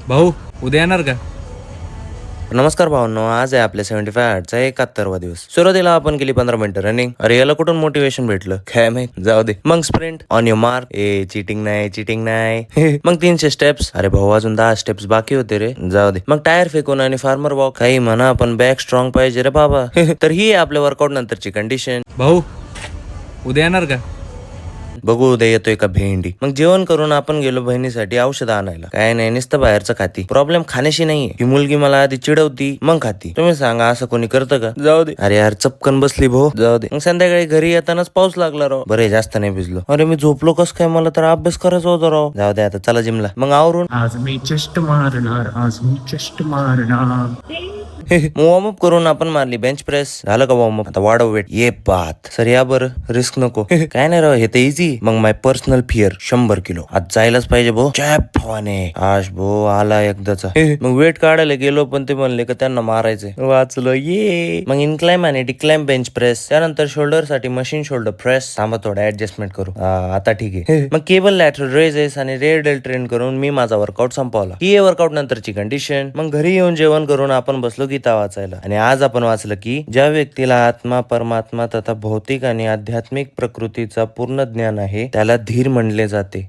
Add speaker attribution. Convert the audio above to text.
Speaker 1: भाऊ उद्या येणार का?
Speaker 2: नमस्कार भावांनो, आज आहे आपल्या 75 आर्टचा 71वा दिवस. सुरुवातीला आपण केली 15 मिनिटं रनिंग. अरे याला कुठून मोटिवेशन भेटलं काय माहित, जाऊ दे. मग sprint on your mark. Cheating नाही, चिटिंग नाही. मग 300 स्टेप्स. अरे भाऊ अजून 10 स्टेप्स बाकी होते रे, जाऊ दे. मग टायर फेकून आणि फार्मर वॉक. काही म्हणा पण बॅक स्ट्रॉंग पाहिजे रे बाबा. तर ही आहे आपल्या वर्कआउट नंतरची कंडिशन.
Speaker 1: भाऊ उद्या येणार का?
Speaker 2: बघू उद्या येतोय का भेंडी. मग जेवण करून आपण गेलो बहिणीसाठी औषध आणायला. काय नाही, नुसतं बाहेरचं खाती. प्रॉब्लेम खाण्याशी नाहीये, ही मुलगी मला आधी चिडवती मग खाती. तुम्ही सांगा असं कोणी करतं का? जाऊ दे. अरे यार चपकन बसली भो, जाऊ दे. मग संध्याकाळी घरी येतानाच पाऊस लागला राव. बरे जास्त नाही भिजलो. अरे मी झोपलो कस काय, मला तर अभ्यास करायचा होता राव. जाऊ दे आता, चला जिमला. मग आवरून
Speaker 3: आज मी चेस्ट मारणार, आज मी चेस्ट मारणार.
Speaker 2: वॉर्मअप करून आपण मारली बेंच प्रेस. झालं का वॉर्मअप? आता वाढव वेट. ये बात सर, या बरं रिस्क नको. काय नाही राव, हे तर इझी. मग माय पर्सनल फिअर 100 किलो. आज जायलाच पाहिजे भो. चॅप फवाने आश भो आला एकदाचा. मग वेट काढायला गेलो पण ते म्हणले का त्यांना मारायचे. वाचलो ये. मग इनक्लाइम आणि डिक्लाइम बेंच प्रेस. त्यानंतर शोल्डर साठी मशीन शोल्डर प्रेस. थांबा थोडं ऍडजस्टमेंट करू. आता ठीक आहे. मग केबल लॅटरल रेजेस आणि रेअर डेल ट्रेन करून मी माझा वर्कआउट संपवला. ही आहे वर्कआउट नंतरची कंडिशन. मग घरी येऊन जेवण करून आपण बसलो गीता वाचायला. आणि आज आपण वाचलं की ज्या व्यक्तीला आत्मा, परमात्मा तथा भौतिक आणि आध्यात्मिक प्रकृतीचा पूर्ण ज्ञान आहे त्याला धीर म्हणले जाते.